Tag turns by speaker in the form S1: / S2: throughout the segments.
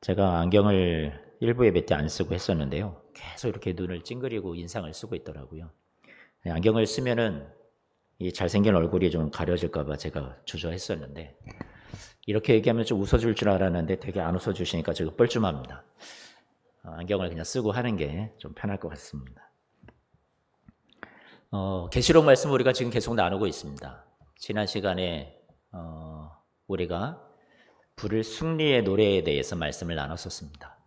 S1: 제가 안경을 일부 예배 때 안 쓰고 했었는데요. 계속 이렇게 눈을 찡그리고 인상을 쓰고 있더라고요. 안경을 쓰면은 이 잘생긴 얼굴이 좀 가려질까봐 제가 주저했었는데, 이렇게 얘기하면 좀 웃어줄 줄 알았는데 되게 안 웃어주시니까 제가 뻘쭘합니다. 안경을 그냥 쓰고 하는 게 좀 편할 것 같습니다. 계시록 말씀 우리가 지금 계속 나누고 있습니다. 지난 시간에 우리가 부를 승리의 노래에 대해서 말씀을 나눴었습니다.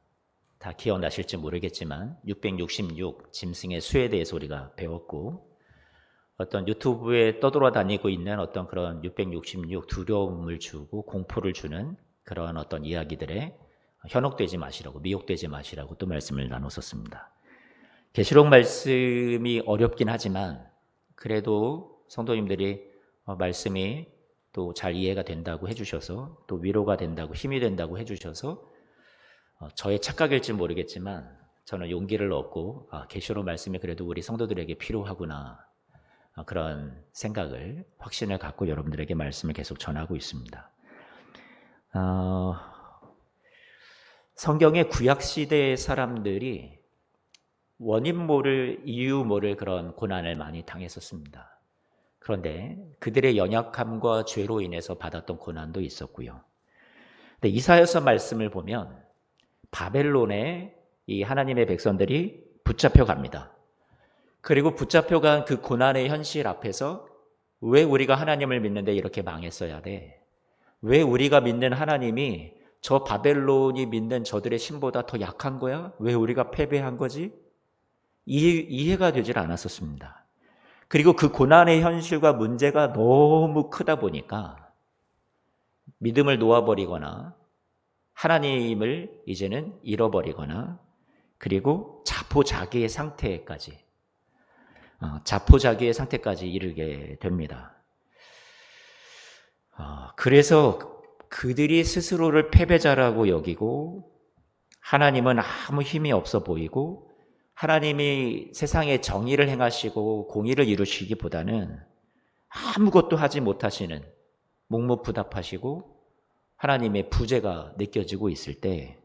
S1: 다 기억나실지 모르겠지만 666 짐승의 수에 대해서 우리가 배웠고, 어떤 유튜브에 떠돌아다니고 있는 어떤 그런 666 두려움을 주고 공포를 주는 그런 어떤 이야기들에 현혹되지 마시라고, 미혹되지 마시라고 또 말씀을 나눴었습니다. 계시록 말씀이 어렵긴 하지만 그래도 성도님들이 말씀이 또 잘 이해가 된다고 해주셔서, 또 위로가 된다고, 힘이 된다고 해주셔서 저의 착각일지 모르겠지만 저는 용기를 얻고 계시록 말씀이 그래도 우리 성도들에게 필요하구나, 그런 생각을, 확신을 갖고 여러분들에게 말씀을 계속 전하고 있습니다. 성경의 구약시대의 사람들이 원인 모를, 이유 모를 그런 고난을 많이 당했었습니다. 그런데 그들의 연약함과 죄로 인해서 받았던 고난도 있었고요. 근데 이사야서 말씀을 보면 바벨론에 이 하나님의 백성들이 붙잡혀 갑니다. 그리고 붙잡혀간 그 고난의 현실 앞에서 왜 우리가 하나님을 믿는데 이렇게 망했어야 돼? 왜 우리가 믿는 하나님이 저 바벨론이 믿는 저들의 신보다 더 약한 거야? 왜 우리가 패배한 거지? 이해가 되질 않았었습니다. 그리고 그 고난의 현실과 문제가 너무 크다 보니까 믿음을 놓아버리거나 하나님을 이제는 잃어버리거나, 그리고 자포자기의 상태까지 이르게 됩니다. 그래서 그들이 스스로를 패배자라고 여기고, 하나님은 아무 힘이 없어 보이고, 하나님이 세상에 정의를 행하시고 공의를 이루시기보다는 아무것도 하지 못하시는, 묵묵부답하시고 하나님의 부재가 느껴지고 있을 때,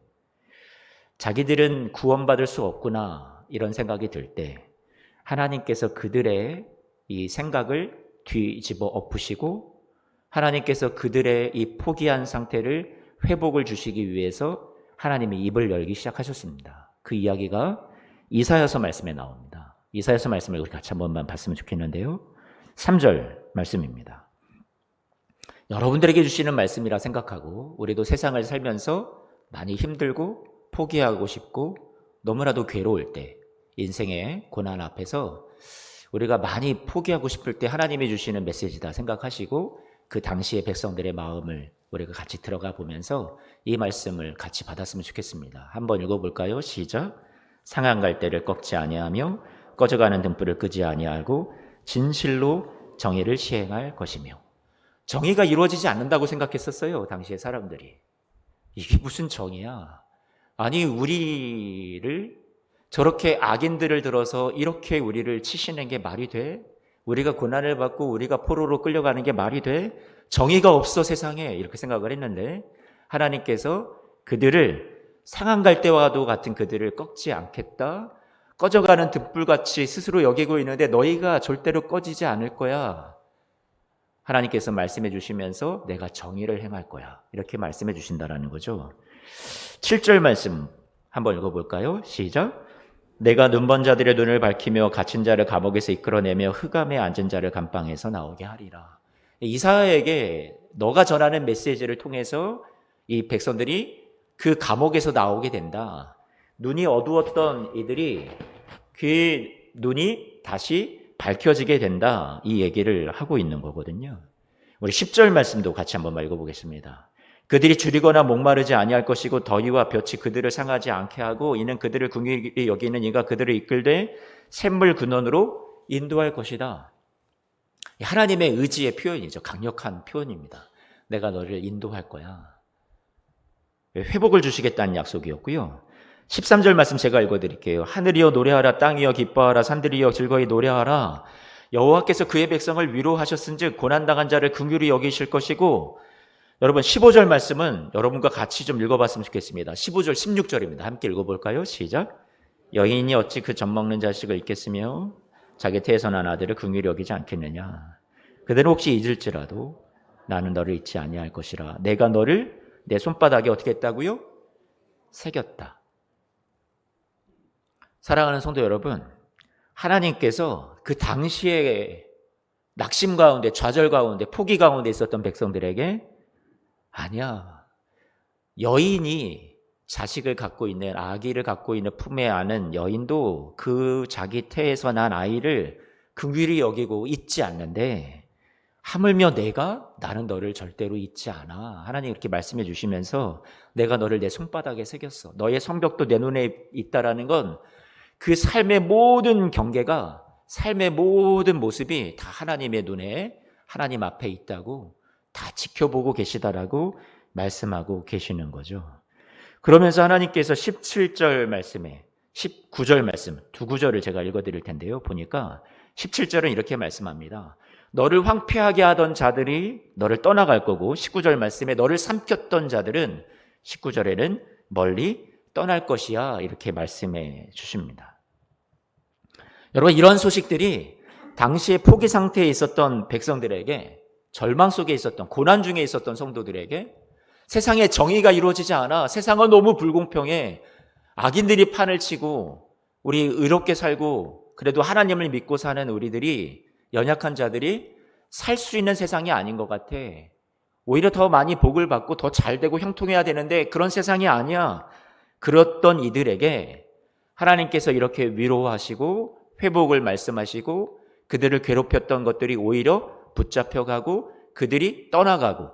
S1: 자기들은 구원받을 수 없구나 이런 생각이 들 때 하나님께서 그들의 이 생각을 뒤집어 엎으시고, 하나님께서 그들의 이 포기한 상태를 회복을 주시기 위해서 하나님이 입을 열기 시작하셨습니다. 그 이야기가 이사야서 말씀에 나옵니다. 이사야서 말씀을 우리 같이 한 번만 봤으면 좋겠는데요. 3절 말씀입니다. 여러분들에게 주시는 말씀이라 생각하고, 우리도 세상을 살면서 많이 힘들고 포기하고 싶고 너무나도 괴로울 때, 인생의 고난 앞에서 우리가 많이 포기하고 싶을 때 하나님이 주시는 메시지다 생각하시고, 그 당시의 백성들의 마음을 우리가 같이 들어가 보면서 이 말씀을 같이 받았으면 좋겠습니다. 한번 읽어볼까요? 시작. 상한 갈대를 꺾지 아니하며 꺼져가는 등불을 끄지 아니하고 진실로 정의를 시행할 것이며. 정의가 이루어지지 않는다고 생각했었어요, 당시의 사람들이. 이게 무슨 정의야? 아니, 우리를 저렇게 악인들을 들어서 이렇게 우리를 치시는 게 말이 돼? 우리가 고난을 받고 우리가 포로로 끌려가는 게 말이 돼? 정의가 없어 세상에, 이렇게 생각을 했는데 하나님께서 그들을, 상한 갈대와도 같은 그들을 꺾지 않겠다, 꺼져가는 등불같이 스스로 여기고 있는데 너희가 절대로 꺼지지 않을 거야, 하나님께서 말씀해 주시면서 내가 정의를 행할 거야, 이렇게 말씀해 주신다라는 거죠. 7절 말씀 한번 읽어볼까요? 시작. 내가 눈먼 자들의 눈을 밝히며 갇힌 자를 감옥에서 이끌어내며 흑암에 앉은 자를 감방에서 나오게 하리라. 이사야에게 너가 전하는 메시지를 통해서 이 백성들이 그 감옥에서 나오게 된다. 눈이 어두웠던 이들이 그 눈이 다시 밝혀지게 된다, 이 얘기를 하고 있는 거거든요. 우리 10절 말씀도 같이 한번 읽어보겠습니다. 그들이 줄이거나 목마르지 아니할 것이고 더위와 볕이 그들을 상하지 않게 하고, 이는 그들을 긍휼히 여기는 이가 그들을 이끌되 샘물 근원으로 인도할 것이다. 하나님의 의지의 표현이죠. 강력한 표현입니다. 내가 너를 인도할 거야. 회복을 주시겠다는 약속이었고요. 13절 말씀 제가 읽어드릴게요. 하늘이여 노래하라, 땅이여 기뻐하라, 산들이여 즐거이 노래하라. 여호와께서 그의 백성을 위로하셨은즉 고난당한 자를 긍휼히 여기실 것이고 여러분 15절 말씀은 여러분과 같이 좀 읽어봤으면 좋겠습니다. 15절 16절입니다. 함께 읽어볼까요? 시작. 여인이 어찌 그 젖먹는 자식을 잊겠으며 자기 태에서 난 아들을 긍휼히 여기지 않겠느냐. 그대로 혹시 잊을지라도 나는 너를 잊지 아니할 것이라. 내가 너를 내 손바닥에 어떻게 했다고요? 새겼다. 사랑하는 성도 여러분, 하나님께서 그 당시에 낙심 가운데, 좌절 가운데, 포기 가운데 있었던 백성들에게 아니야. 여인이 자식을 갖고 있는, 아기를 갖고 있는 품에 안은 여인도 그 자기 태에서 난 아이를 긍휼히 여기고 잊지 않는데 하물며 나는 너를 절대로 잊지 않아. 하나님 이렇게 말씀해 주시면서 내가 너를 내 손바닥에 새겼어. 너의 성벽도 내 눈에 있다라는 건 그 삶의 모든 경계가, 삶의 모든 모습이 다 하나님의 눈에, 하나님 앞에 있다고 다 지켜보고 계시다라고 말씀하고 계시는 거죠. 그러면서 하나님께서 17절 말씀에 19절 말씀, 두 구절을 제가 읽어드릴 텐데요. 보니까 17절은 이렇게 말씀합니다. 너를 황폐하게 하던 자들이 너를 떠나갈 거고, 19절 말씀에 너를 삼켰던 자들은 19절에는 멀리 떠날 것이야, 이렇게 말씀해 주십니다. 여러분, 이런 소식들이 당시에 포기 상태에 있었던 백성들에게, 절망 속에 있었던, 고난 중에 있었던 성도들에게 세상에 정의가 이루어지지 않아, 세상은 너무 불공평해, 악인들이 판을 치고 우리 의롭게 살고 그래도 하나님을 믿고 사는 우리들이, 연약한 자들이 살 수 있는 세상이 아닌 것 같아. 오히려 더 많이 복을 받고 더 잘되고 형통해야 되는데 그런 세상이 아니야. 그랬던 이들에게 하나님께서 이렇게 위로하시고 회복을 말씀하시고 그들을 괴롭혔던 것들이 오히려 붙잡혀가고 그들이 떠나가고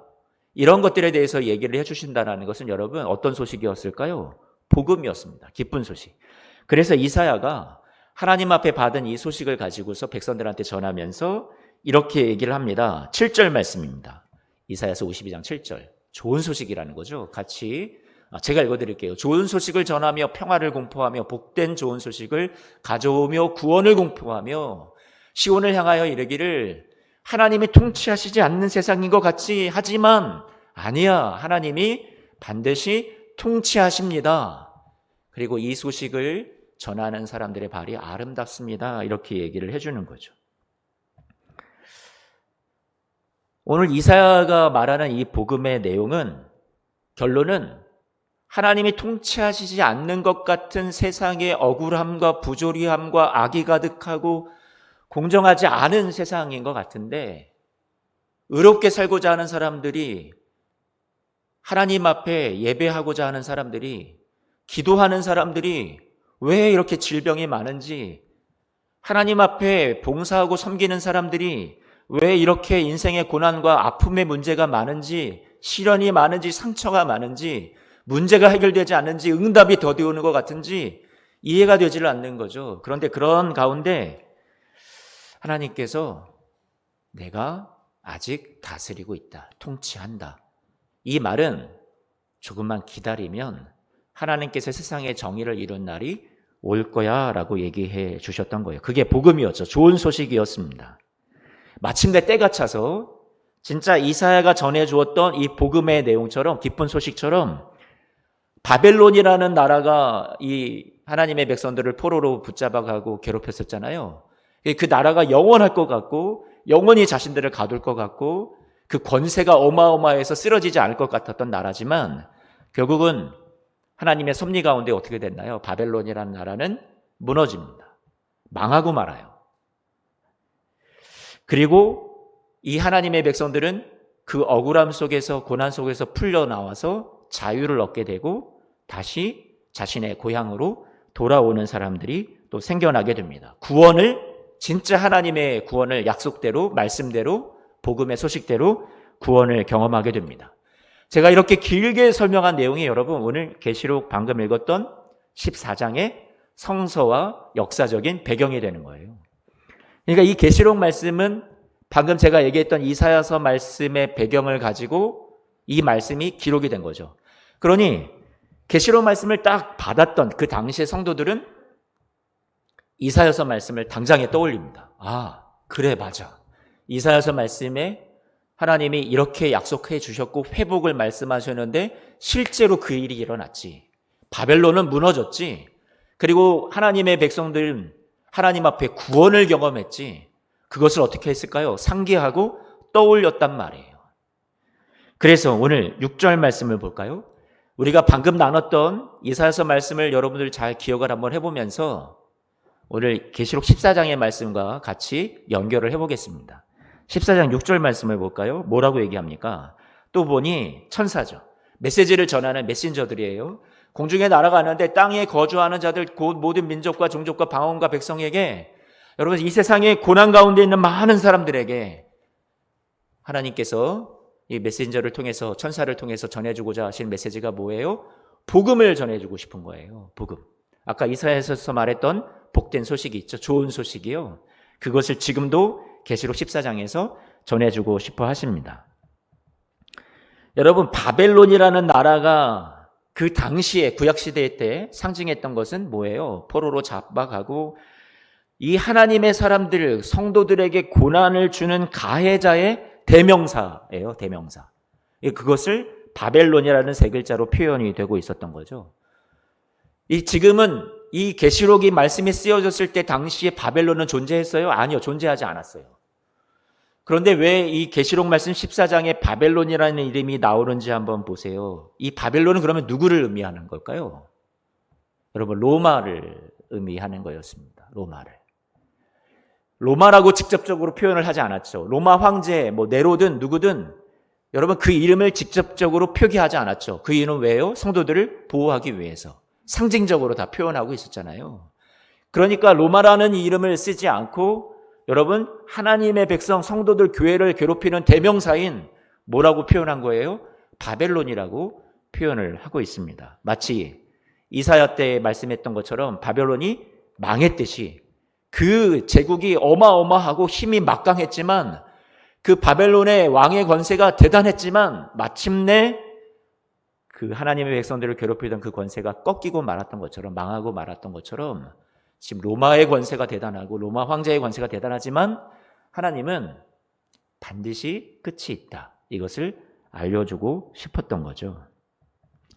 S1: 이런 것들에 대해서 얘기를 해주신다는 것은 여러분 어떤 소식이었을까요? 복음이었습니다. 기쁜 소식. 그래서 이사야가 하나님 앞에 받은 이 소식을 가지고서 백성들한테 전하면서 이렇게 얘기를 합니다. 7절 말씀입니다. 이사야서 52장 7절. 좋은 소식이라는 거죠. 같이 제가 읽어드릴게요. 좋은 소식을 전하며 평화를 공포하며 복된 좋은 소식을 가져오며 구원을 공포하며 시온을 향하여 이르기를 하나님이 통치하시지 않는 세상인 것 같이 하지만 아니야. 하나님이 반드시 통치하십니다. 그리고 이 소식을 전하는 사람들의 발이 아름답습니다. 이렇게 얘기를 해주는 거죠. 오늘 이사야가 말하는 이 복음의 내용은, 결론은 하나님이 통치하시지 않는 것 같은 세상의 억울함과 부조리함과 악이 가득하고 공정하지 않은 세상인 것 같은데, 의롭게 살고자 하는 사람들이, 하나님 앞에 예배하고자 하는 사람들이, 기도하는 사람들이 왜 이렇게 질병이 많은지, 하나님 앞에 봉사하고 섬기는 사람들이 왜 이렇게 인생의 고난과 아픔의 문제가 많은지, 시련이 많은지, 상처가 많은지, 문제가 해결되지 않는지, 응답이 더디오는 것 같은지 이해가 되지를 않는 거죠. 그런데 그런 가운데 하나님께서 내가 아직 다스리고 있다, 통치한다, 이 말은 조금만 기다리면 하나님께서 세상의 정의를 이룬 날이 올 거야 라고 얘기해 주셨던 거예요. 그게 복음이었죠. 좋은 소식이었습니다. 마침내 때가 차서 진짜 이사야가 전해주었던 이 복음의 내용처럼, 기쁜 소식처럼 바벨론이라는 나라가 이 하나님의 백성들을 포로로 붙잡아가고 괴롭혔었잖아요. 그 나라가 영원할 것 같고 영원히 자신들을 가둘 것 같고 그 권세가 어마어마해서 쓰러지지 않을 것 같았던 나라지만 결국은 하나님의 섭리 가운데 어떻게 됐나요? 바벨론이라는 나라는 무너집니다. 망하고 말아요. 그리고 이 하나님의 백성들은 그 억울함 속에서, 고난 속에서 풀려나와서 자유를 얻게 되고 다시 자신의 고향으로 돌아오는 사람들이 또 생겨나게 됩니다. 구원을, 진짜 하나님의 구원을 약속대로, 말씀대로, 복음의 소식대로 구원을 경험하게 됩니다. 제가 이렇게 길게 설명한 내용이 여러분 오늘 계시록 방금 읽었던 14장의 성서와 역사적인 배경이 되는 거예요. 그러니까 이 계시록 말씀은 방금 제가 얘기했던 이사야서 말씀의 배경을 가지고 이 말씀이 기록이 된 거죠. 그러니 계시록 말씀을 딱 받았던 그 당시의 성도들은 이사야서 말씀을 당장에 떠올립니다. 아, 그래, 맞아. 이사야서 말씀에 하나님이 이렇게 약속해 주셨고 회복을 말씀하셨는데 실제로 그 일이 일어났지. 바벨론은 무너졌지. 그리고 하나님의 백성들은 하나님 앞에 구원을 경험했지. 그것을 어떻게 했을까요? 상기하고 떠올렸단 말이에요. 그래서 오늘 6절 말씀을 볼까요? 우리가 방금 나눴던 이사야서 말씀을 여러분들 잘 기억을 한번 해보면서 오늘 계시록 14장의 말씀과 같이 연결을 해보겠습니다. 14장 6절 말씀을 볼까요? 뭐라고 얘기합니까? 또 보니 천사죠. 메시지를 전하는 메신저들이에요. 공중에 날아가는데 땅에 거주하는 자들 곧 모든 민족과 종족과 방언과 백성에게, 여러분 이 세상에 고난 가운데 있는 많은 사람들에게 하나님께서 이 메신저를 통해서, 천사를 통해서 전해주고자 하신 메시지가 뭐예요? 복음을 전해주고 싶은 거예요. 복음. 아까 이사야서에서 말했던 복된 소식이 있죠. 좋은 소식이요. 그것을 지금도 계시록 14장에서 전해주고 싶어 하십니다. 여러분, 바벨론이라는 나라가 그 당시에 구약시대 때 상징했던 것은 뭐예요? 포로로 잡아가고 이 하나님의 사람들, 성도들에게 고난을 주는 가해자의 대명사예요. 대명사. 그것을 바벨론이라는 세 글자로 표현이 되고 있었던 거죠. 지금은 이 계시록이 말씀이 쓰여졌을 때 당시에 바벨론은 존재했어요? 아니요. 존재하지 않았어요. 그런데 왜 이 계시록 말씀 14장에 바벨론이라는 이름이 나오는지 한번 보세요. 이 바벨론은 그러면 누구를 의미하는 걸까요? 여러분, 로마를 의미하는 거였습니다. 로마를. 로마라고 직접적으로 표현을 하지 않았죠. 로마 황제, 네로든 누구든 여러분 그 이름을 직접적으로 표기하지 않았죠. 그 이유는 왜요? 성도들을 보호하기 위해서. 상징적으로 다 표현하고 있었잖아요. 그러니까 로마라는 이름을 쓰지 않고 여러분 하나님의 백성, 성도들, 교회를 괴롭히는 대명사인 뭐라고 표현한 거예요? 바벨론이라고 표현을 하고 있습니다. 마치 이사야 때 말씀했던 것처럼 바벨론이 망했듯이 그 제국이 어마어마하고 힘이 막강했지만 그 바벨론의 왕의 권세가 대단했지만 마침내 그 하나님의 백성들을 괴롭히던 그 권세가 꺾이고 말았던 것처럼, 망하고 말았던 것처럼 지금 로마의 권세가 대단하고 로마 황제의 권세가 대단하지만 하나님은 반드시 끝이 있다. 이것을 알려주고 싶었던 거죠.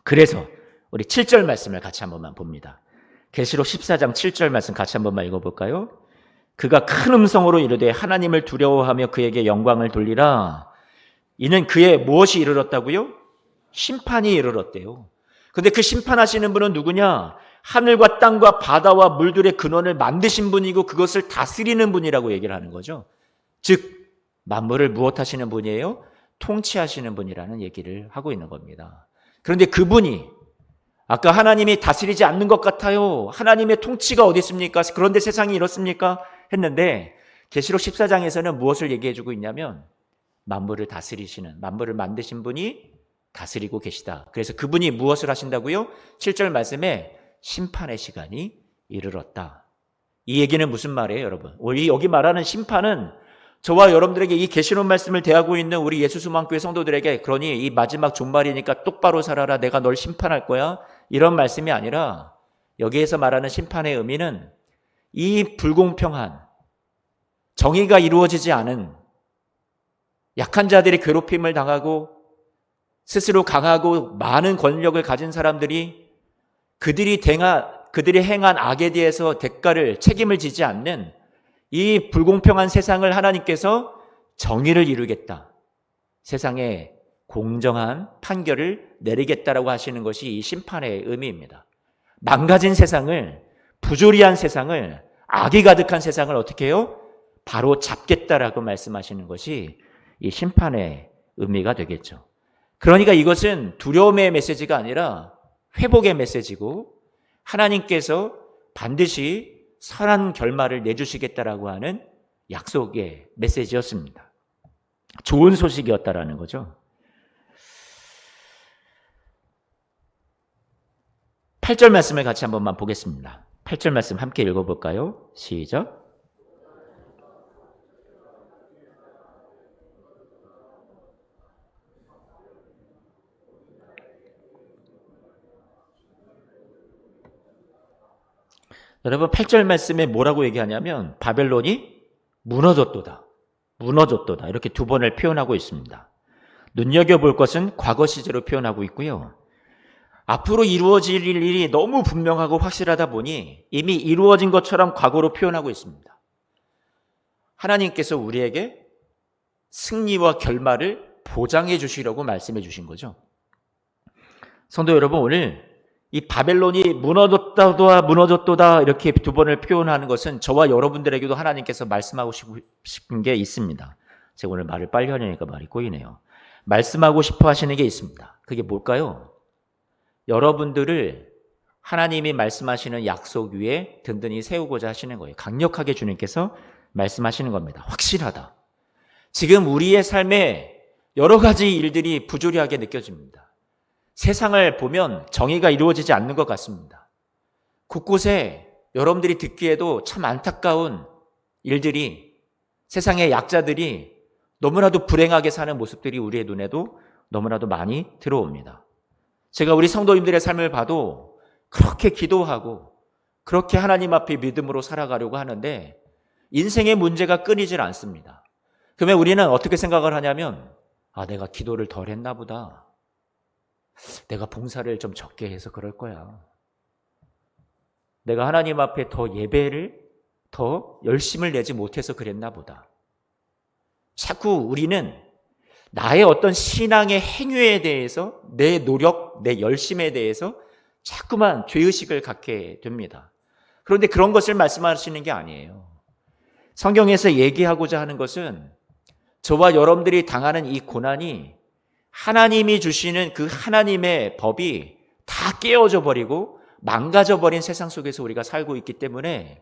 S1: 그래서 우리 7절 말씀을 같이 한 번만 봅니다. 계시록 14장 7절 말씀 같이 한 번만 읽어볼까요? 그가 큰 음성으로 이르되 하나님을 두려워하며 그에게 영광을 돌리라. 이는 그의 무엇이 이르렀다고요? 심판이 이르렀대요. 그런데 그 심판하시는 분은 누구냐? 하늘과 땅과 바다와 물들의 근원을 만드신 분이고 그것을 다스리는 분이라고 얘기를 하는 거죠. 즉 만물을 무엇하시는 분이에요? 통치하시는 분이라는 얘기를 하고 있는 겁니다. 그런데 그분이 아까 하나님이 다스리지 않는 것 같아요. 하나님의 통치가 어디 있습니까? 그런데 세상이 이렇습니까? 했는데 계시록 14장에서는 무엇을 얘기해 주고 있냐면 만물을 다스리시는, 만물을 만드신 분이 다스리고 계시다. 그래서 그분이 무엇을 하신다고요? 7절 말씀에 심판의 시간이 이르렀다. 이 얘기는 무슨 말이에요, 여러분? 우리 여기 말하는 심판은 저와 여러분들에게 이 계시록 말씀을 대하고 있는 우리 예수수망교회 성도들에게, 그러니 이 마지막 종말이니까 똑바로 살아라, 내가 널 심판할 거야, 이런 말씀이 아니라 여기에서 말하는 심판의 의미는 이 불공평한, 정의가 이루어지지 않은 약한 자들이 괴롭힘을 당하고 스스로 강하고 많은 권력을 가진 사람들이 그들이 행한 악에 대해서 대가를, 책임을 지지 않는 이 불공평한 세상을 하나님께서 정의를 이루겠다, 세상에 공정한 판결을 내리겠다라고 하시는 것이 이 심판의 의미입니다. 망가진 세상을, 부조리한 세상을, 악이 가득한 세상을 어떻게 해요? 바로 잡겠다라고 말씀하시는 것이 이 심판의 의미가 되겠죠. 그러니까 이것은 두려움의 메시지가 아니라 회복의 메시지고 하나님께서 반드시 선한 결말을 내주시겠다라고 하는 약속의 메시지였습니다. 좋은 소식이었다라는 거죠. 8절 말씀을 같이 한 번만 보겠습니다. 8절 말씀 함께 읽어볼까요? 시작. 여러분 8절 말씀에 뭐라고 얘기하냐면 바벨론이 무너졌도다. 무너졌도다. 이렇게 두 번을 표현하고 있습니다. 눈여겨볼 것은 과거 시제로 표현하고 있고요. 앞으로 이루어질 일이 너무 분명하고 확실하다 보니 이미 이루어진 것처럼 과거로 표현하고 있습니다. 하나님께서 우리에게 승리와 결말을 보장해 주시려고 말씀해 주신 거죠. 성도 여러분, 오늘 이 바벨론이 무너졌도다 이렇게 두 번을 표현하는 것은 저와 여러분들에게도 하나님께서 말씀하고 싶은 게 있습니다. 제가 오늘 말을 빨리 하려니까 말이 꼬이네요. 말씀하고 싶어 하시는 게 있습니다. 그게 뭘까요? 여러분들을 하나님이 말씀하시는 약속 위에 든든히 세우고자 하시는 거예요. 강력하게 주님께서 말씀하시는 겁니다. 확실하다. 지금 우리의 삶에 여러 가지 일들이 부조리하게 느껴집니다. 세상을 보면 정의가 이루어지지 않는 것 같습니다. 곳곳에 여러분들이 듣기에도 참 안타까운 일들이, 세상의 약자들이 너무나도 불행하게 사는 모습들이 우리의 눈에도 너무나도 많이 들어옵니다. 제가 우리 성도님들의 삶을 봐도 그렇게 기도하고 그렇게 하나님 앞에 믿음으로 살아가려고 하는데 인생의 문제가 끊이질 않습니다. 그러면 우리는 어떻게 생각을 하냐면, 내가 기도를 덜 했나 보다. 내가 봉사를 좀 적게 해서 그럴 거야. 내가 하나님 앞에 더 예배를 더 열심을 내지 못해서 그랬나 보다. 자꾸 우리는 나의 어떤 신앙의 행위에 대해서, 내 노력, 내 열심에 대해서 자꾸만 죄의식을 갖게 됩니다. 그런데 그런 것을 말씀하시는 게 아니에요. 성경에서 얘기하고자 하는 것은 저와 여러분들이 당하는 이 고난이 하나님이 주시는 그 하나님의 법이 다 깨어져 버리고 망가져 버린 세상 속에서 우리가 살고 있기 때문에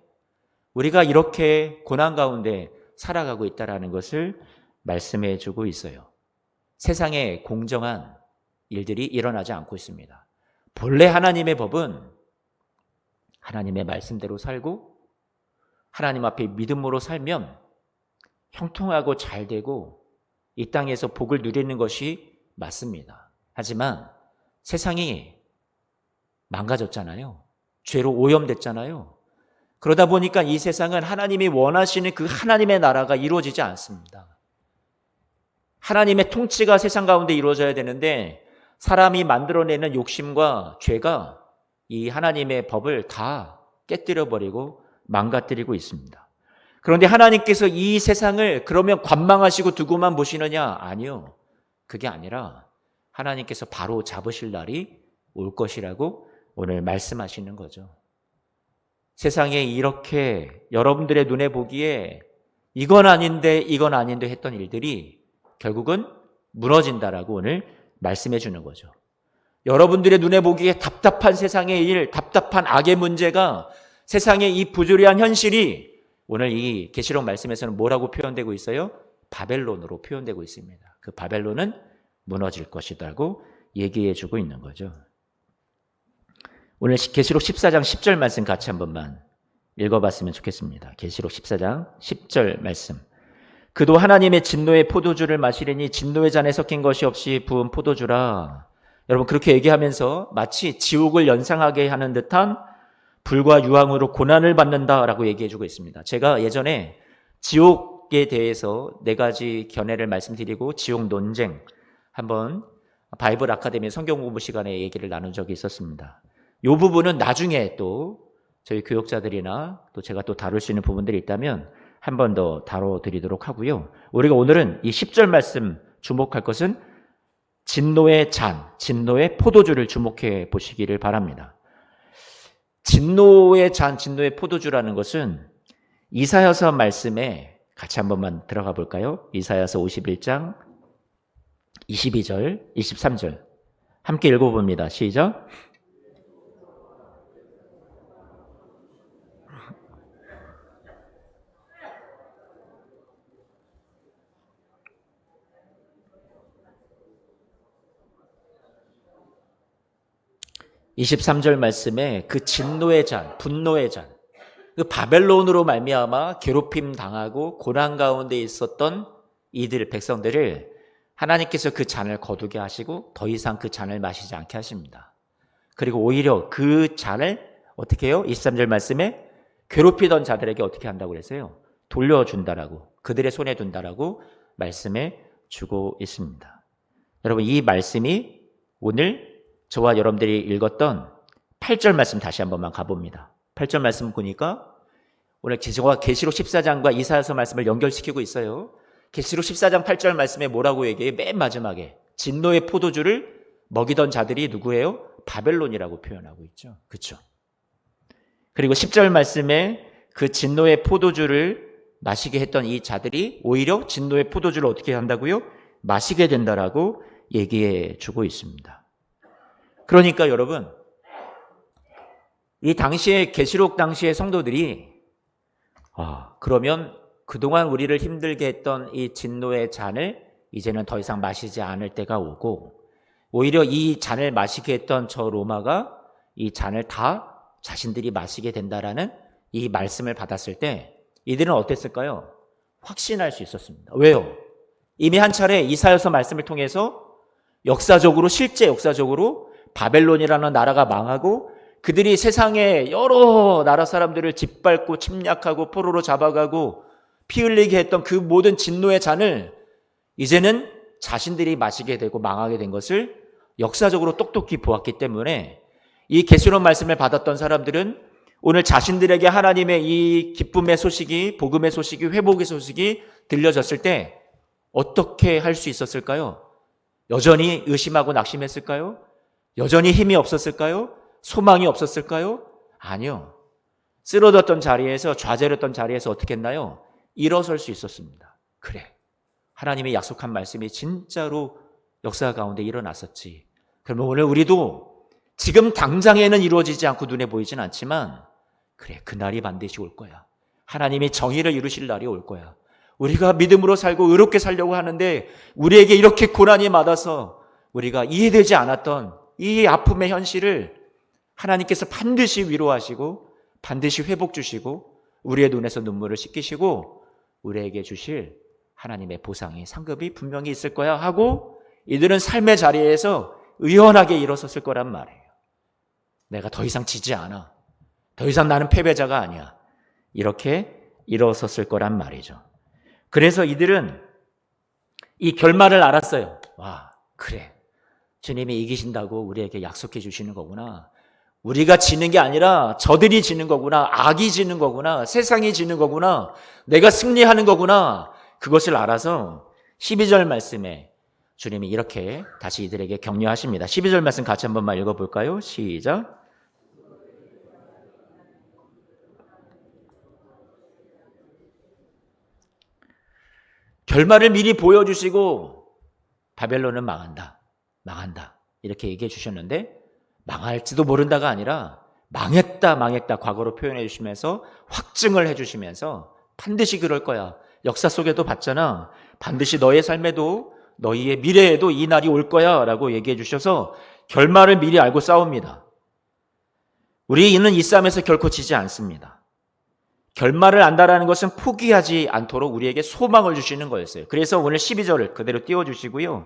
S1: 우리가 이렇게 고난 가운데 살아가고 있다는 것을 말씀해 주고 있어요. 세상에 공정한 일들이 일어나지 않고 있습니다. 본래 하나님의 법은 하나님의 말씀대로 살고 하나님 앞에 믿음으로 살면 형통하고 잘 되고 이 땅에서 복을 누리는 것이 맞습니다. 하지만 세상이 망가졌잖아요. 죄로 오염됐잖아요. 그러다 보니까 이 세상은 하나님이 원하시는 그 하나님의 나라가 이루어지지 않습니다. 하나님의 통치가 세상 가운데 이루어져야 되는데 사람이 만들어내는 욕심과 죄가 이 하나님의 법을 다 깨뜨려버리고 망가뜨리고 있습니다. 그런데 하나님께서 이 세상을 그러면 관망하시고 두고만 보시느냐? 아니요. 그게 아니라 하나님께서 바로 잡으실 날이 올 것이라고 오늘 말씀하시는 거죠. 세상에 이렇게 여러분들의 눈에 보기에 이건 아닌데 했던 일들이 결국은 무너진다라고 오늘 말씀해 주는 거죠. 여러분들의 눈에 보기에 답답한 세상의 일, 답답한 악의 문제가, 세상의 이 부조리한 현실이 오늘 이 계시록 말씀에서는 뭐라고 표현되고 있어요? 바벨론으로 표현되고 있습니다. 그 바벨론은 무너질 것이라고 얘기해 주고 있는 거죠. 오늘 계시록 14장 10절 말씀 같이 한 번만 읽어봤으면 좋겠습니다. 계시록 14장 10절 말씀. 그도 하나님의 진노의 포도주를 마시려니 진노의 잔에 섞인 것이 없이 부은 포도주라. 여러분, 그렇게 얘기하면서 마치 지옥을 연상하게 하는 듯한 불과 유황으로 고난을 받는다라고 얘기해 주고 있습니다. 제가 예전에 지옥에 대해서 4가지 견해를 말씀드리고 지옥 논쟁 한번 바이블 아카데미 성경 공부 시간에 얘기를 나눈 적이 있었습니다. 이 부분은 나중에 또 저희 교역자들이나 또 제가 또 다룰 수 있는 부분들이 있다면 한 번 더 다뤄드리도록 하고요. 우리가 오늘은 이 10절 말씀 주목할 것은 진노의 잔, 진노의 포도주를 주목해 보시기를 바랍니다. 진노의 잔, 진노의 포도주라는 것은 이사야서 말씀에 같이 한 번만 들어가 볼까요? 이사야서 51장 22절, 23절 함께 읽어봅니다. 시작. (23절) 말씀에 그 진노의 잔, 분노의 잔, 그 바벨론으로 말미암아 괴롭힘 당하고 고난 가운데 있었던 이들 백성들을 하나님께서 그 잔을 거두게 하시고 더 이상 그 잔을 마시지 않게 하십니다. 그리고 오히려 그 잔을 어떻게 해요? 23절 말씀에 괴롭히던 자들에게 어떻게 한다고 그랬어요? 돌려준다라고. 그들의 손에 둔다라고 말씀해 주고 있습니다. 여러분, 이 말씀이 오늘 저와 여러분들이 읽었던 8절 말씀 다시 한 번만 가봅니다. 8절 말씀 보니까 오늘 저와 계시록 14장과 이사야서 말씀을 연결시키고 있어요. 계시록 14장 8절 말씀에 뭐라고 얘기해요? 맨 마지막에 진노의 포도주를 먹이던 자들이 누구예요? 바벨론이라고 표현하고 있죠. 그렇죠? 그리고 10절 말씀에 그 진노의 포도주를 마시게 했던 이 자들이 오히려 진노의 포도주를 어떻게 한다고요? 마시게 된다라고 얘기해 주고 있습니다. 그러니까 여러분, 이 당시에 계시록 당시의 성도들이 그러면 그동안 우리를 힘들게 했던 이 진노의 잔을 이제는 더 이상 마시지 않을 때가 오고, 오히려 이 잔을 마시게 했던 저 로마가 이 잔을 다 자신들이 마시게 된다라는 이 말씀을 받았을 때 이들은 어땠을까요? 확신할 수 있었습니다. 왜요? 이미 한 차례 이사야서 말씀을 통해서 역사적으로, 실제 역사적으로 바벨론이라는 나라가 망하고 그들이 세상의 여러 나라 사람들을 짓밟고 침략하고 포로로 잡아가고 피 흘리게 했던 그 모든 진노의 잔을 이제는 자신들이 마시게 되고 망하게 된 것을 역사적으로 똑똑히 보았기 때문에 이 계시록 말씀을 받았던 사람들은 오늘 자신들에게 하나님의 이 기쁨의 소식이, 복음의 소식이, 회복의 소식이 들려졌을 때 어떻게 할 수 있었을까요? 여전히 의심하고 낙심했을까요? 여전히 힘이 없었을까요? 소망이 없었을까요? 아니요. 쓰러졌던 자리에서, 좌절했던 자리에서 어떻게 했나요? 일어설 수 있었습니다. 그래, 하나님의 약속한 말씀이 진짜로 역사 가운데 일어났었지. 그러면 오늘 우리도 지금 당장에는 이루어지지 않고 눈에 보이진 않지만 그래, 그날이 반드시 올 거야. 하나님이 정의를 이루실 날이 올 거야. 우리가 믿음으로 살고 의롭게 살려고 하는데 우리에게 이렇게 고난이 많아서 우리가 이해되지 않았던 이 아픔의 현실을 하나님께서 반드시 위로하시고 반드시 회복 주시고 우리의 눈에서 눈물을 씻기시고 우리에게 주실 하나님의 보상이, 상급이 분명히 있을 거야 하고 이들은 삶의 자리에서 의연하게 일어섰을 거란 말이에요. 내가 더 이상 지지 않아. 더 이상 나는 패배자가 아니야. 이렇게 일어섰을 거란 말이죠. 그래서 이들은 이 결말을 알았어요. 와, 그래, 주님이 이기신다고 우리에게 약속해 주시는 거구나. 우리가 지는 게 아니라 저들이 지는 거구나. 악이 지는 거구나. 세상이 지는 거구나. 내가 승리하는 거구나. 그것을 알아서 12절 말씀에 주님이 이렇게 다시 이들에게 격려하십니다. 12절 말씀 같이 한 번만 읽어볼까요? 시작. 결말을 미리 보여주시고 바벨론은 망한다. 망한다. 이렇게 얘기해 주셨는데 망할지도 모른다가 아니라 망했다, 망했다 과거로 표현해 주시면서 확증을 해 주시면서 반드시 그럴 거야. 역사 속에도 봤잖아. 반드시 너의 삶에도 너희의 미래에도 이 날이 올 거야 라고 얘기해 주셔서 결말을 미리 알고 싸웁니다. 우리는 이 싸움에서 결코 지지 않습니다. 결말을 안다라는 것은 포기하지 않도록 우리에게 소망을 주시는 거였어요. 그래서 오늘 12절을 그대로 띄워주시고요.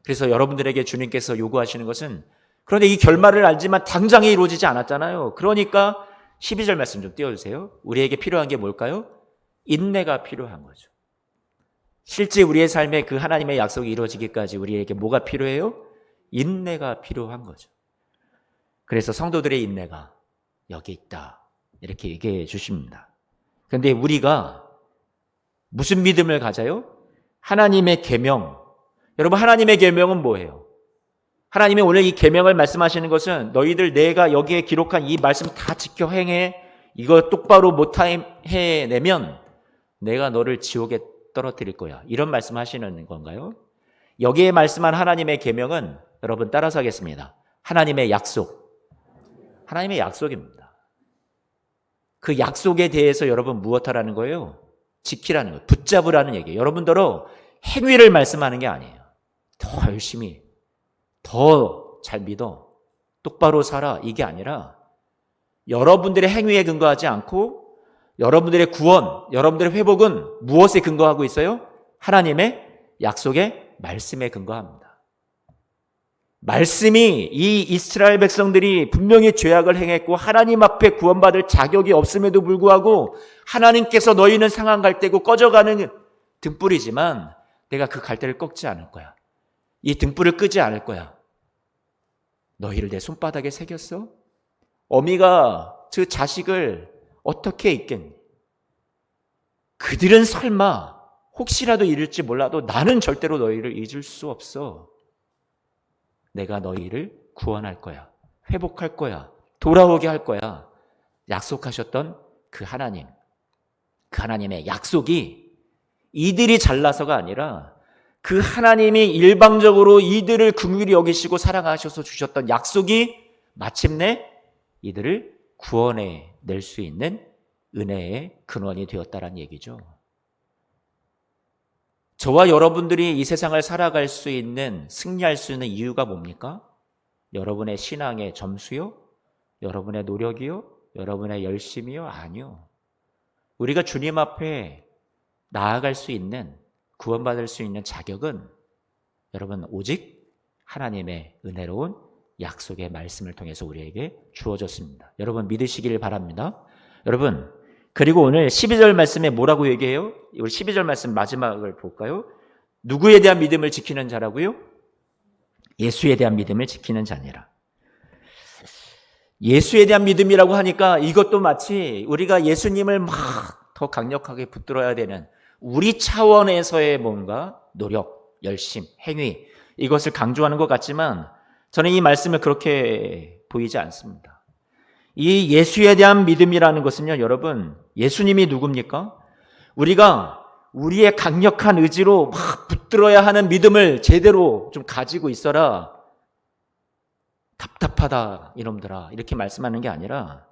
S1: 그래서 여러분들에게 주님께서 요구하시는 것은, 그런데 이 결말을 알지만 당장에 이루어지지 않았잖아요. 그러니까 12절 말씀 좀 띄워주세요. 우리에게 필요한 게 뭘까요? 인내가 필요한 거죠. 실제 우리의 삶에 그 하나님의 약속이 이루어지기까지 우리에게 뭐가 필요해요? 인내가 필요한 거죠. 그래서 성도들의 인내가 여기 있다, 이렇게 얘기해 주십니다. 그런데 우리가 무슨 믿음을 가져요? 하나님의 계명. 여러분, 하나님의 계명은 뭐예요? 하나님이 오늘 이 계명을 말씀하시는 것은 너희들 내가 여기에 기록한 이 말씀 다 지켜 행해, 이거 똑바로 못 해내면 내가 너를 지옥에 떨어뜨릴 거야, 이런 말씀하시는 건가요? 여기에 말씀한 하나님의 계명은 여러분 따라서 하겠습니다. 하나님의 약속. 하나님의 약속입니다. 그 약속에 대해서 여러분 무엇하라는 거예요? 지키라는 거예요. 붙잡으라는 얘기예요. 여러분들로 행위를 말씀하는 게 아니에요. 더 열심히, 더 잘 믿어, 똑바로 살아, 이게 아니라 여러분들의 행위에 근거하지 않고 여러분들의 구원, 여러분들의 회복은 무엇에 근거하고 있어요? 하나님의 약속의 말씀에 근거합니다. 말씀이 이 이스라엘 백성들이 분명히 죄악을 행했고 하나님 앞에 구원받을 자격이 없음에도 불구하고 하나님께서 너희는 상한 갈대고 꺼져가는 등불이지만 내가 그 갈대를 꺾지 않을 거야. 이 등불을 끄지 않을 거야. 너희를 내 손바닥에 새겼어? 어미가 그 자식을 어떻게 잊겠니? 그들은 설마 혹시라도 잃을지 몰라도 나는 절대로 너희를 잊을 수 없어. 내가 너희를 구원할 거야. 회복할 거야. 돌아오게 할 거야. 약속하셨던 그 하나님. 그 하나님의 약속이 이들이 잘나서가 아니라 그 하나님이 일방적으로 이들을 긍휼히 여기시고 사랑하셔서 주셨던 약속이 마침내 이들을 구원해 낼 수 있는 은혜의 근원이 되었다는 얘기죠. 저와 여러분들이 이 세상을 살아갈 수 있는, 승리할 수 있는 이유가 뭡니까? 여러분의 신앙의 점수요? 여러분의 노력이요? 여러분의 열심이요? 아니요. 우리가 주님 앞에 나아갈 수 있는, 구원받을 수 있는 자격은 여러분 오직 하나님의 은혜로운 약속의 말씀을 통해서 우리에게 주어졌습니다. 여러분 믿으시길 바랍니다. 여러분, 그리고 오늘 12절 말씀에 뭐라고 얘기해요? 우리 12절 말씀 마지막을 볼까요? 누구에 대한 믿음을 지키는 자라고요? 예수에 대한 믿음을 지키는 자니라. 예수에 대한 믿음이라고 하니까 이것도 마치 우리가 예수님을 막 더 강력하게 붙들어야 되는 우리 차원에서의 뭔가 노력, 열심, 행위, 이것을 강조하는 것 같지만 저는 이 말씀을 그렇게 보이지 않습니다. 이 예수에 대한 믿음이라는 것은요, 여러분, 예수님이 누굽니까? 우리가 우리의 강력한 의지로 막 붙들어야 하는 믿음을 제대로 좀 가지고 있어라. 답답하다 이놈들아, 이렇게 말씀하는 게 아니라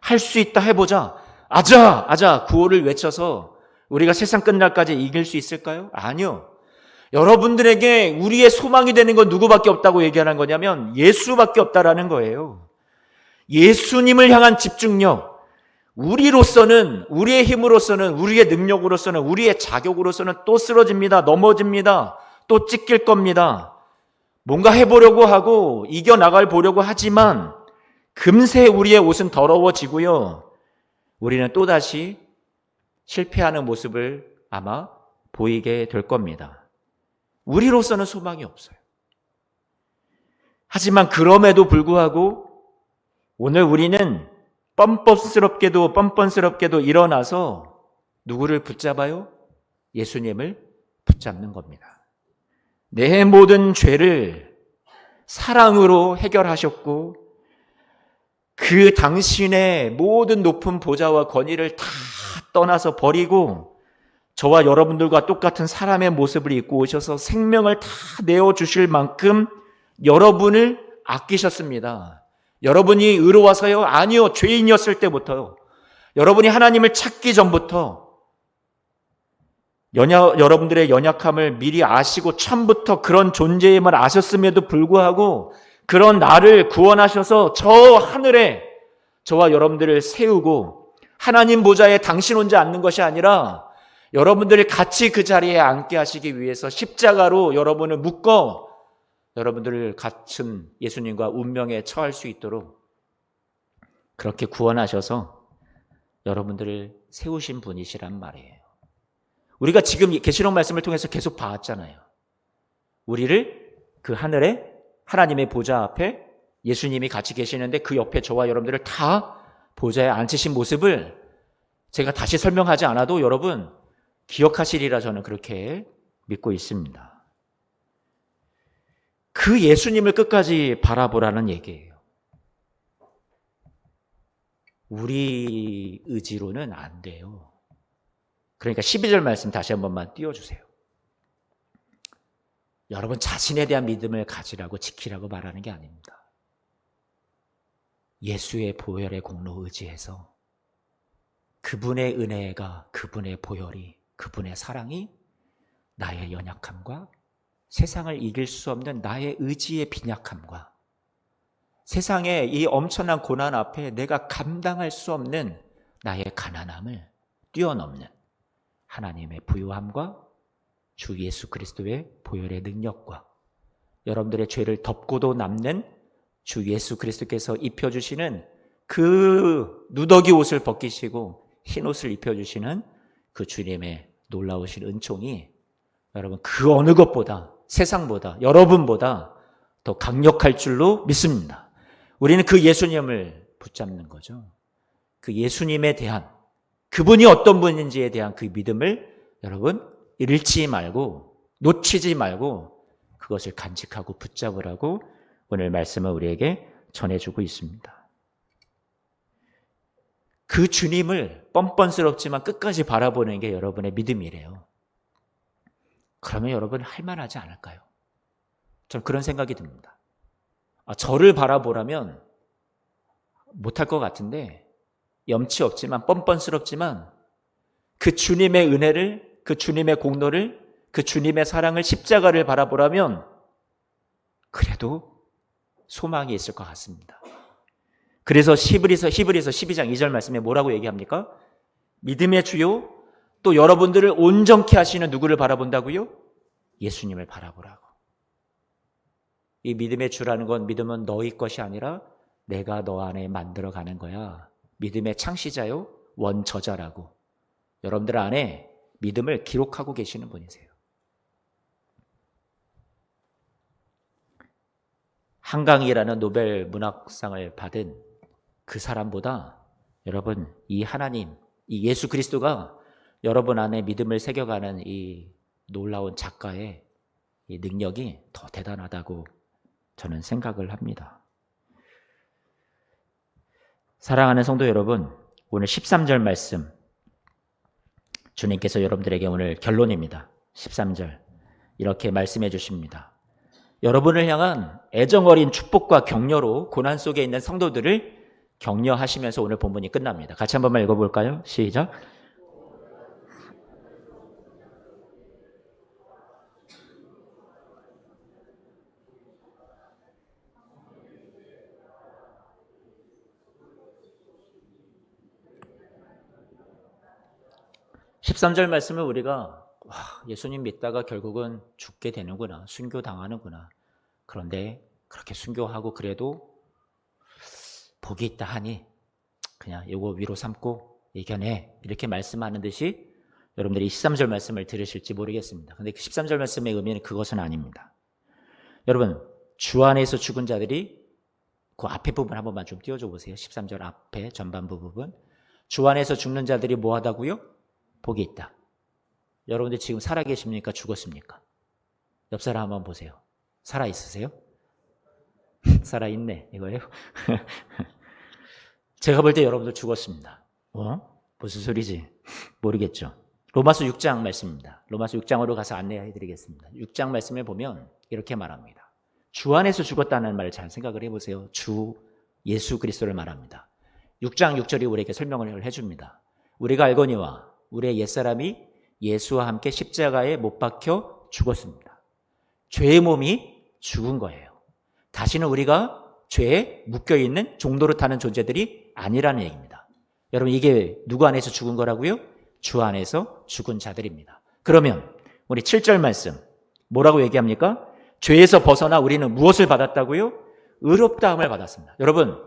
S1: 할 수 있다 해보자. 아자 아자 구호를 외쳐서 우리가 세상 끝날까지 이길 수 있을까요? 아니요. 여러분들에게 우리의 소망이 되는 건 누구밖에 없다고 얘기하는 거냐면 예수밖에 없다라는 거예요. 예수님을 향한 집중력, 우리로서는, 우리의 힘으로서는, 우리의 능력으로서는, 우리의 자격으로서는 또 쓰러집니다. 넘어집니다. 또 찢길 겁니다. 뭔가 해보려고 하고 이겨나갈 보려고 하지만 금세 우리의 옷은 더러워지고요. 우리는 또다시 실패하는 모습을 아마 보이게 될 겁니다. 우리로서는 소망이 없어요. 하지만 그럼에도 불구하고 오늘 우리는 뻔뻔스럽게도 일어나서 누구를 붙잡아요? 예수님을 붙잡는 겁니다. 내 모든 죄를 사랑으로 해결하셨고 그 당신의 모든 높은 보좌와 권위를 다 떠나서 버리고 저와 여러분들과 똑같은 사람의 모습을 입고 오셔서 생명을 다 내어주실 만큼 여러분을 아끼셨습니다. 여러분이 의로워서요? 아니요. 죄인이었을 때부터요. 여러분이 하나님을 찾기 전부터 여러분들의 연약함을 미리 아시고 처음부터 그런 존재임을 아셨음에도 불구하고 그런 나를 구원하셔서 저 하늘에 저와 여러분들을 세우고 하나님 보좌에 당신 혼자 앉는 것이 아니라 여러분들이 같이 그 자리에 앉게 하시기 위해서 십자가로 여러분을 묶어 여러분들을 같은 예수님과 운명에 처할 수 있도록 그렇게 구원하셔서 여러분들을 세우신 분이시란 말이에요. 우리가 지금 계시록 말씀을 통해서 계속 봐왔잖아요. 우리를 그 하늘에 하나님의 보좌 앞에 예수님이 같이 계시는데 그 옆에 저와 여러분들을 다 보좌에 앉히신 모습을 제가 다시 설명하지 않아도 여러분 기억하시리라 저는 그렇게 믿고 있습니다. 그 예수님을 끝까지 바라보라는 얘기예요. 우리 의지로는 안 돼요. 그러니까 12절 말씀 다시 한 번만 띄워주세요. 여러분 자신에 대한 믿음을 가지라고 지키라고 말하는 게 아닙니다. 예수의 보혈의 공로 의지해서 그분의 은혜가, 그분의 보혈이, 그분의 사랑이 나의 연약함과 세상을 이길 수 없는 나의 의지의 빈약함과 세상의 이 엄청난 고난 앞에 내가 감당할 수 없는 나의 가난함을 뛰어넘는 하나님의 부유함과 주 예수 그리스도의 보혈의 능력과 여러분들의 죄를 덮고도 남는 주 예수 그리스도께서 입혀주시는 그 누더기 옷을 벗기시고 흰 옷을 입혀주시는 그 주님의 놀라우신 은총이 여러분 그 어느 것보다 세상보다 여러분보다 더 강력할 줄로 믿습니다. 우리는 그 예수님을 붙잡는 거죠. 그 예수님에 대한 그분이 어떤 분인지에 대한 그 믿음을 여러분 잃지 말고 놓치지 말고 그것을 간직하고 붙잡으라고 오늘 말씀을 우리에게 전해주고 있습니다. 그 주님을 뻔뻔스럽지만 끝까지 바라보는 게 여러분의 믿음이래요. 그러면 여러분 할만하지 않을까요? 전 그런 생각이 듭니다. 저를 바라보라면 못할 것 같은데 염치 없지만 뻔뻔스럽지만 그 주님의 은혜를, 그 주님의 공로를, 그 주님의 사랑을, 십자가를 바라보라면 그래도 소망이 있을 것 같습니다. 그래서 히브리서 12장 2절 말씀에 뭐라고 얘기합니까? 믿음의 주요 또 여러분들을 온전케 하시는 누구를 바라본다고요? 예수님을 바라보라고. 이 믿음의 주라는 건 믿음은 너희 것이 아니라 내가 너 안에 만들어가는 거야. 믿음의 창시자요 원저자라고. 여러분들 안에 믿음을 기록하고 계시는 분이세요. 한강이라는 노벨 문학상을 받은 그 사람보다 여러분 이 하나님, 이 예수 그리스도가 여러분 안에 믿음을 새겨가는 이 놀라운 작가의 이 능력이 더 대단하다고 저는 생각을 합니다. 사랑하는 성도 여러분, 오늘 13절 말씀 주님께서 여러분들에게 오늘 결론입니다. 13절 이렇게 말씀해 주십니다. 여러분을 향한 애정어린 축복과 격려로 고난 속에 있는 성도들을 격려하시면서 오늘 본문이 끝납니다. 같이 한 번만 읽어볼까요? 시작. (13절) 말씀을 우리가 예수님 믿다가 결국은 죽게 되는구나, 순교당하는구나. 그런데 그렇게 순교하고 그래도 복이 있다 하니 그냥 이거 위로 삼고 이겨내, 이렇게 말씀하는 듯이 여러분들이 13절 말씀을 들으실지 모르겠습니다. 근데 그 13절 말씀의 의미는 그것은 아닙니다. 여러분, 주 안에서 죽은 자들이 그 앞에 부분 한 번만 좀 띄워줘 보세요. 13절 앞에 전반부 부분. 주 안에서 죽는 자들이 뭐 하다고요? 복이 있다. 여러분들 지금 살아계십니까? 죽었습니까? 옆 사람 한번 보세요. 살아있으세요? 살아있네 이거예요. 제가 볼 때 여러분들 죽었습니다. 무슨 소리지? 모르겠죠. 로마서 6장 말씀입니다. 로마서 6장으로 가서 안내해 드리겠습니다. 6장 말씀에 보면 이렇게 말합니다. 주 안에서 죽었다는 말을 잘 생각을 해보세요. 주 예수 그리스도를 말합니다. 6장 6절이 우리에게 설명을 해줍니다. 우리가 알거니와 우리의 옛사람이 예수와 함께 십자가에 못 박혀 죽었습니다. 죄의 몸이 죽은 거예요. 다시는 우리가 죄에 묶여있는 종노릇 하는 존재들이 아니라는 얘기입니다. 여러분, 이게 누구 안에서 죽은 거라고요? 주 안에서 죽은 자들입니다. 그러면 우리 7절 말씀 뭐라고 얘기합니까? 죄에서 벗어나 우리는 무엇을 받았다고요? 의롭다함을 받았습니다. 여러분,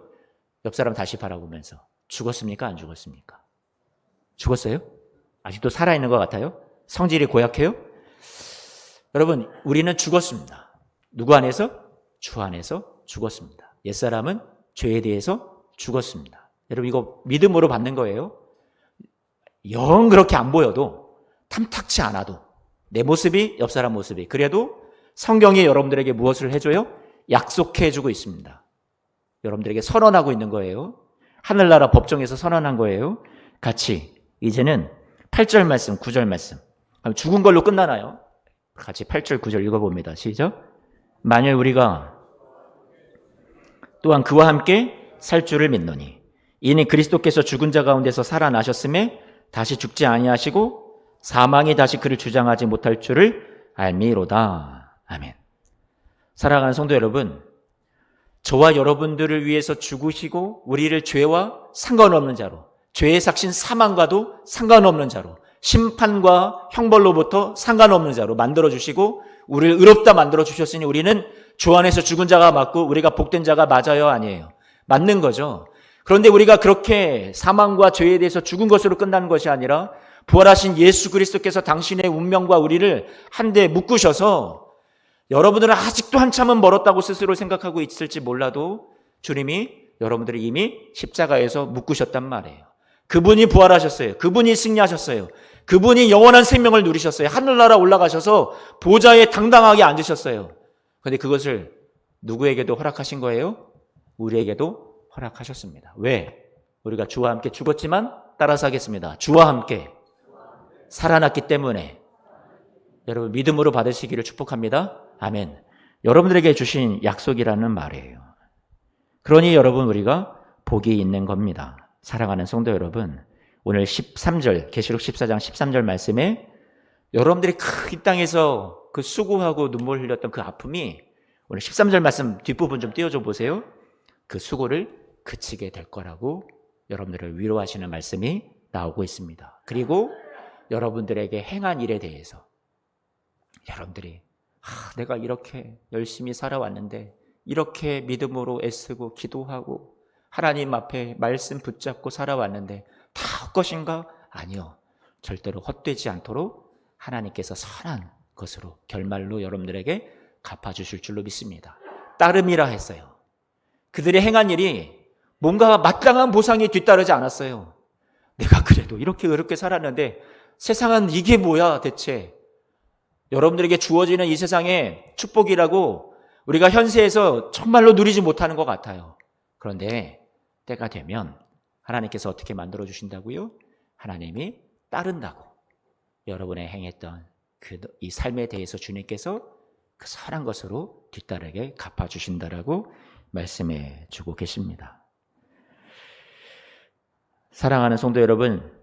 S1: 옆 사람 다시 바라보면서 죽었습니까? 안 죽었습니까? 죽었어요? 아직도 살아있는 것 같아요? 성질이 고약해요? 여러분, 우리는 죽었습니다. 누구 안에서? 주 안에서 죽었습니다. 옛사람은 죄에 대해서 죽었습니다. 여러분, 이거 믿음으로 받는 거예요. 영 그렇게 안 보여도, 탐탁치 않아도, 내 모습이 옆 사람 모습이, 그래도 성경이 여러분들에게 무엇을 해줘요? 약속해 주고 있습니다. 여러분들에게 선언하고 있는 거예요. 하늘나라 법정에서 선언한 거예요. 같이 이제는 8절 말씀, 9절 말씀. 죽은 걸로 끝나나요? 같이 8절, 9절 읽어봅니다. 시작. 만일 우리가 또한 그와 함께 살 줄을 믿노니 이는 그리스도께서 죽은 자 가운데서 살아나셨음에 다시 죽지 아니하시고 사망이 다시 그를 주장하지 못할 줄을 알미로다. 아멘. 사랑하는 성도 여러분, 저와 여러분들을 위해서 죽으시고 우리를 죄와 상관없는 자로, 죄의 삭신 사망과도 상관없는 자로, 심판과 형벌로부터 상관없는 자로 만들어주시고 우리를 의롭다 만들어주셨으니 우리는 주 안에서 죽은 자가 맞고 우리가 복된 자가 맞아요? 아니에요? 맞는 거죠. 그런데 우리가 그렇게 사망과 죄에 대해서 죽은 것으로 끝나는 것이 아니라 부활하신 예수 그리스도께서 당신의 운명과 우리를 한데 묶으셔서 여러분들은 아직도 한참은 멀었다고 스스로 생각하고 있을지 몰라도 주님이 여러분들을 이미 십자가에서 묶으셨단 말이에요. 그분이 부활하셨어요. 그분이 승리하셨어요. 그분이 영원한 생명을 누리셨어요. 하늘나라 올라가셔서 보좌에 당당하게 앉으셨어요. 그런데 그것을 누구에게도 허락하신 거예요? 우리에게도 허락하셨습니다. 왜? 우리가 주와 함께 죽었지만 따라서 하겠습니다. 주와 함께 살아났기 때문에. 여러분 믿음으로 받으시기를 축복합니다. 아멘. 여러분들에게 주신 약속이라는 말이에요. 그러니 여러분 우리가 복이 있는 겁니다. 사랑하는 성도 여러분, 오늘 13절 계시록 14장 13절 말씀에 여러분들이 이 땅에서 그 수고하고 눈물 흘렸던 그 아픔이 오늘 13절 말씀 뒷부분 좀 띄워줘 보세요. 그 수고를 그치게 될 거라고 여러분들을 위로하시는 말씀이 나오고 있습니다. 그리고 여러분들에게 행한 일에 대해서 여러분들이 내가 이렇게 열심히 살아왔는데 이렇게 믿음으로 애쓰고 기도하고 하나님 앞에 말씀 붙잡고 살아왔는데 다 헛것인가? 아니요. 절대로 헛되지 않도록 하나님께서 선한 것으로 결말로 여러분들에게 갚아주실 줄로 믿습니다. 따름이라 했어요. 그들의 행한 일이 뭔가 마땅한 보상이 뒤따르지 않았어요. 내가 그래도 이렇게 어렵게 살았는데 세상은 이게 뭐야 대체. 여러분들에게 주어지는 이 세상의 축복이라고 우리가 현세에서 정말로 누리지 못하는 것 같아요. 그런데 때가 되면 하나님께서 어떻게 만들어 주신다고요? 하나님이 따른다고. 여러분의 행했던 이 삶에 대해서 주님께서 그 선한 것으로 뒤따르게 갚아주신다라고 말씀해 주고 계십니다. 사랑하는 성도 여러분,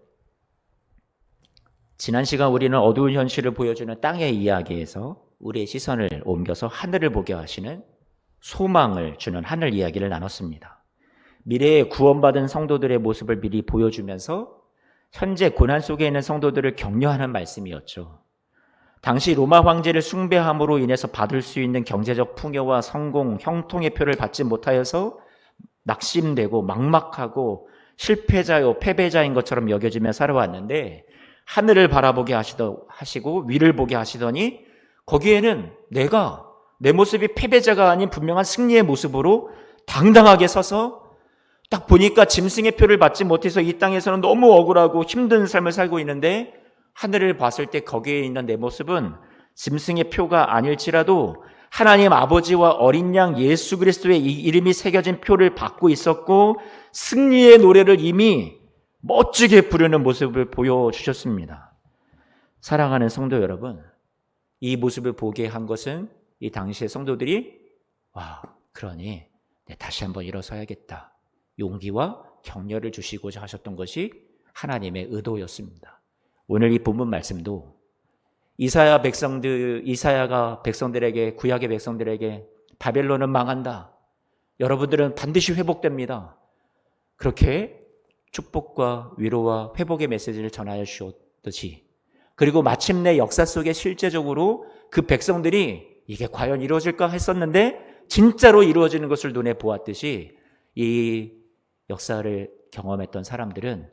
S1: 지난 시간 우리는 어두운 현실을 보여주는 땅의 이야기에서 우리의 시선을 옮겨서 하늘을 보게 하시는 소망을 주는 하늘 이야기를 나눴습니다. 미래에 구원받은 성도들의 모습을 미리 보여주면서 현재 고난 속에 있는 성도들을 격려하는 말씀이었죠. 당시 로마 황제를 숭배함으로 인해서 받을 수 있는 경제적 풍요와 성공, 형통의 표를 받지 못하여서 낙심되고 막막하고 실패자요 패배자인 것처럼 여겨지며 살아왔는데 하늘을 바라보게 하시고 위를 보게 하시더니 거기에는 내 모습이 패배자가 아닌 분명한 승리의 모습으로 당당하게 서서 딱 보니까 짐승의 표를 받지 못해서 이 땅에서는 너무 억울하고 힘든 삶을 살고 있는데 하늘을 봤을 때 거기에 있는 내 모습은 짐승의 표가 아닐지라도 하나님 아버지와 어린 양 예수 그리스도의 이 이름이 새겨진 표를 받고 있었고 승리의 노래를 이미 멋지게 부르는 모습을 보여주셨습니다. 사랑하는 성도 여러분, 이 모습을 보게 한 것은 이 당시의 성도들이 그러니 다시 한번 일어서야겠다. 용기와 격려를 주시고자 하셨던 것이 하나님의 의도였습니다. 오늘 이 본문 말씀도 이사야가 백성들에게 구약의 백성들에게 바벨론은 망한다. 여러분들은 반드시 회복됩니다. 그렇게 축복과 위로와 회복의 메시지를 전하여 주었듯이 그리고 마침내 역사 속에 실제적으로 그 백성들이 이게 과연 이루어질까 했었는데 진짜로 이루어지는 것을 눈에 보았듯이 이 역사를 경험했던 사람들은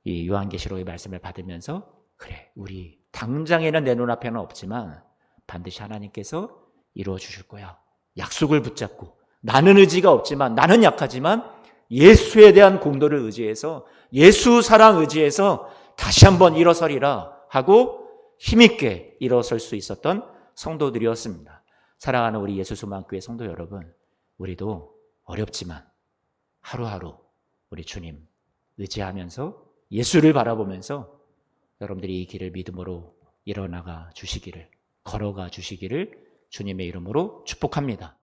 S1: 이 요한계시록의 말씀을 받으면서 그래, 우리 당장에는 내 눈앞에는 없지만 반드시 하나님께서 이루어 주실 거야. 약속을 붙잡고 나는 의지가 없지만 나는 약하지만 예수에 대한 공로를 의지해서 예수 사랑 의지해서 다시 한번 일어서리라 하고 힘있게 일어설 수 있었던 성도들이었습니다. 사랑하는 우리 예수소망교회 성도 여러분, 우리도 어렵지만 하루하루 우리 주님 의지하면서 예수를 바라보면서 여러분들이 이 길을 믿음으로 일어나가 주시기를, 걸어가 주시기를 주님의 이름으로 축복합니다.